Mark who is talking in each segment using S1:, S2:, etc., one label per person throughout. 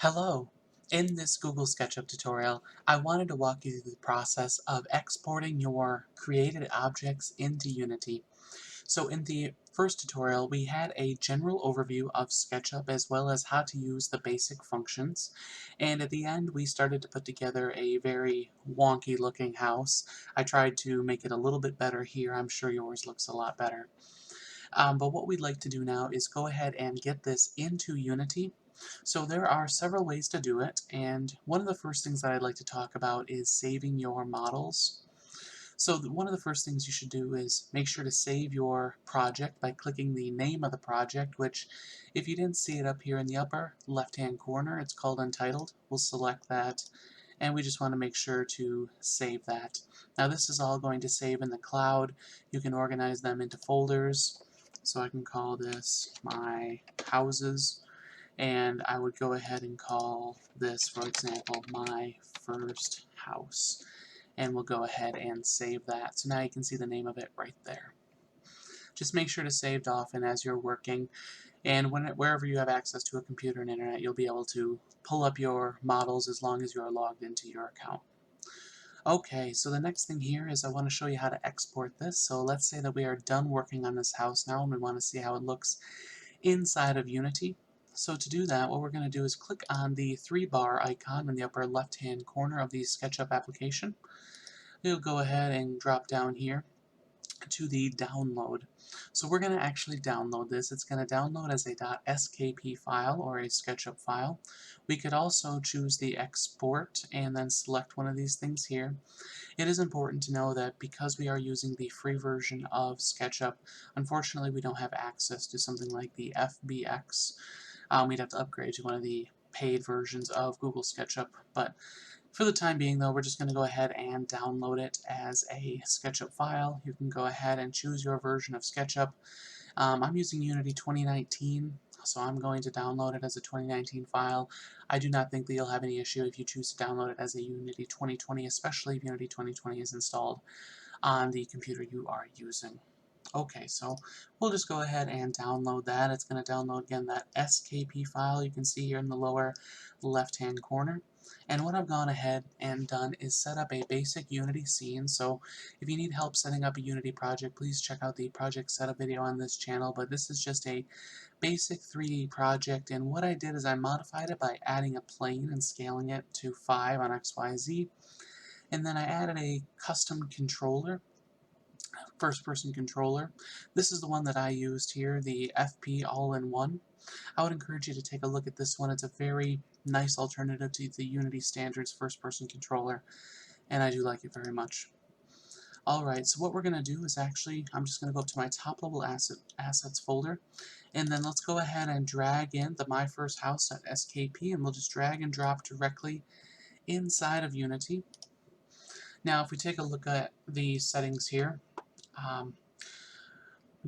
S1: Hello! In this Google Sketchup tutorial, I wanted to walk you through the process of exporting your created objects into Unity. So in the first tutorial, we had a general overview of SketchUp as well as how to use the basic functions. And at the end, we started to put together a very wonky looking house. I tried to make it a little bit better here. I'm sure yours looks a lot better. But what we'd like to do now is go ahead and get this into Unity. So there are several ways to do it, and one of the first things that I'd like to talk about is saving your models. So one of the first things you should do is make sure to save your project by clicking the name of the project, which if you didn't see it up here in the upper left-hand corner, it's called Untitled. We'll select that, and we just want to make sure to save that. Now this is all going to save in the cloud. You can organize them into folders. So I can call this my houses, and I would go ahead and call this, for example, my first house. And we'll go ahead and save that. So now you can see the name of it right there. Just make sure to save it often as you're working, and wherever you have access to a computer and internet, you'll be able to pull up your models as long as you are logged into your account. Okay, so the next thing here is I want to show you how to export this. So let's say that we are done working on this house now and we want to see how it looks inside of Unity. So to do that, what we're going to do is click on the 3-bar icon in the upper left-hand corner of the SketchUp application. You'll go ahead and drop down here to the download. So we're going to actually download this. It's going to download as a .skp file or a SketchUp file. We could also choose the export and then select one of these things here. It is important to know that because we are using the free version of SketchUp, unfortunately we don't have access to something like the FBX. We'd have to upgrade to one of the paid versions of Google Sketchup, but for the time being though, we're just going to go ahead and download it as a SketchUp file. You can go ahead and choose your version of SketchUp. I'm using Unity 2019, so I'm going to download it as a 2019 file. I do not think that you'll have any issue if you choose to download it as a Unity 2020, especially if Unity 2020 is installed on the computer you are using. Okay, so we'll just go ahead and download that. It's going to download again that SKP file you can see here in the lower left-hand corner. And what I've gone ahead and done is set up a basic Unity scene. So if you need help setting up a Unity project, please check out the project setup video on this channel. But this is just a basic 3D project, and what I did is I modified it by adding a plane and scaling it to 5 on XYZ. And then I added a custom controller, first-person controller. This is the one that I used here, the FP All-in-One. I would encourage you to take a look at this one. It's a very nice alternative to the Unity Standards first-person controller, and I do like it very much. Alright, so what we're going to do is actually, I'm just going to go up to my top-level assets folder, and then let's go ahead and drag in the My First House SKP, and we'll just drag and drop directly inside of Unity. Now, if we take a look at the settings here,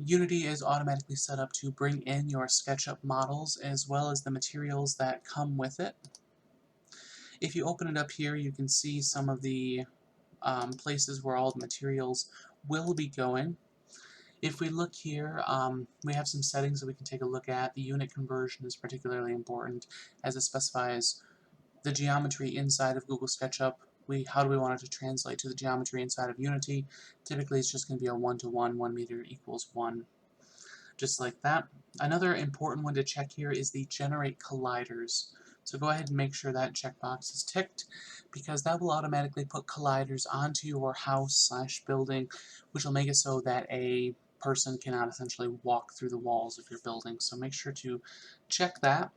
S1: Unity is automatically set up to bring in your SketchUp models as well as the materials that come with it. If you open it up here, you can see some of the places where all the materials will be going. If we look here, we have some settings that we can take a look at. The unit conversion is particularly important as it specifies the geometry inside of Google SketchUp. How do we want it to translate to the geometry inside of Unity? Typically it's just going to be a 1-to-1, 1 meter equals 1, just like that. Another important one to check here is the generate colliders. So go ahead and make sure that checkbox is ticked, because that will automatically put colliders onto your house/building, which will make it so that a person cannot essentially walk through the walls of your building. So make sure to check that.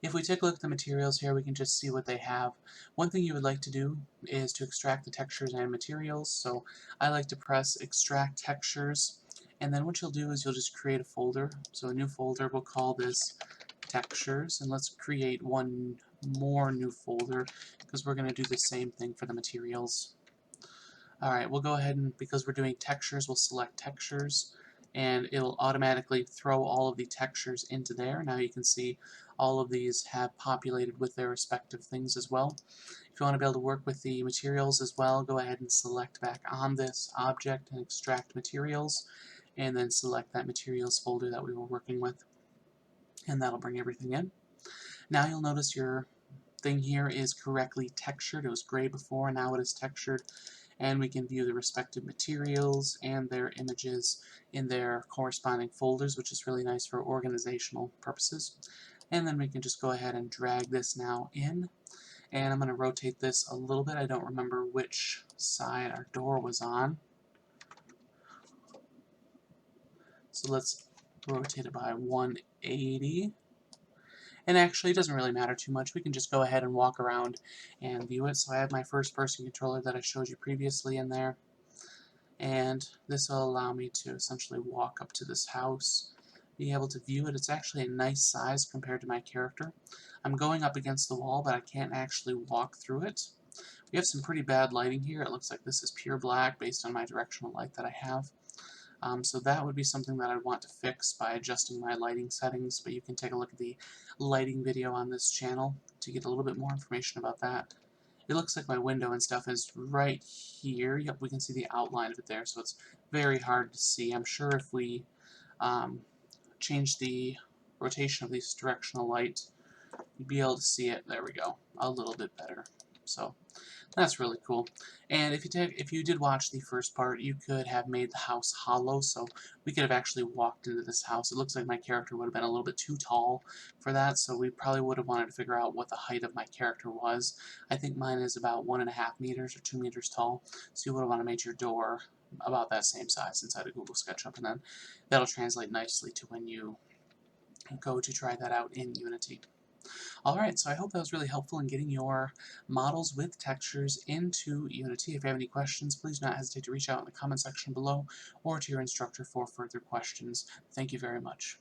S1: If we take a look at the materials here, we can just see what they have. One thing you would like to do is to extract the textures and materials. So I like to press extract textures, and then what you'll do is you'll just create a folder. So a new folder, we'll call this textures, and let's create one more new folder because we're going to do the same thing for the materials. Alright, we'll go ahead and, because we're doing textures, we'll select textures, and it'll automatically throw all of the textures into there. Now you can see all of these have populated with their respective things as well. If you want to be able to work with the materials as well, go ahead and select back on this object and extract materials, and then select that materials folder that we were working with, and that'll bring everything in. Now you'll notice your thing here is correctly textured. It was gray before, now it is textured, and we can view the respective materials and their images in their corresponding folders, which is really nice for organizational purposes. And then we can just go ahead and drag this now in, and I'm going to rotate this a little bit. I don't remember which side our door was on, so let's rotate it by 180. And actually, it doesn't really matter too much. We can just go ahead and walk around and view it. So I have my first person controller that I showed you previously in there. And this will allow me to essentially walk up to this house, be able to view it. It's actually a nice size compared to my character. I'm going up against the wall, but I can't actually walk through it. We have some pretty bad lighting here. It looks like this is pure black based on my directional light that I have. So that would be something that I'd want to fix by adjusting my lighting settings, but you can take a look at the lighting video on this channel to get a little bit more information about that. It looks like my window and stuff is right here. Yep, we can see the outline of it there, so it's very hard to see. I'm sure if we change the rotation of this directional light, you'd be able to see it, there we go, a little bit better. So that's really cool. And if you did watch the first part, you could have made the house hollow, so we could have actually walked into this house. It looks like my character would have been a little bit too tall for that, so we probably would have wanted to figure out what the height of my character was. I think mine is about 1.5 meters or 2 meters tall, so you would have wanted to make your door about that same size inside of Google Sketchup, and then that'll translate nicely to when you go to try that out in Unity. Alright, so I hope that was really helpful in getting your models with textures into Unity. If you have any questions, please do not hesitate to reach out in the comment section below or to your instructor for further questions. Thank you very much.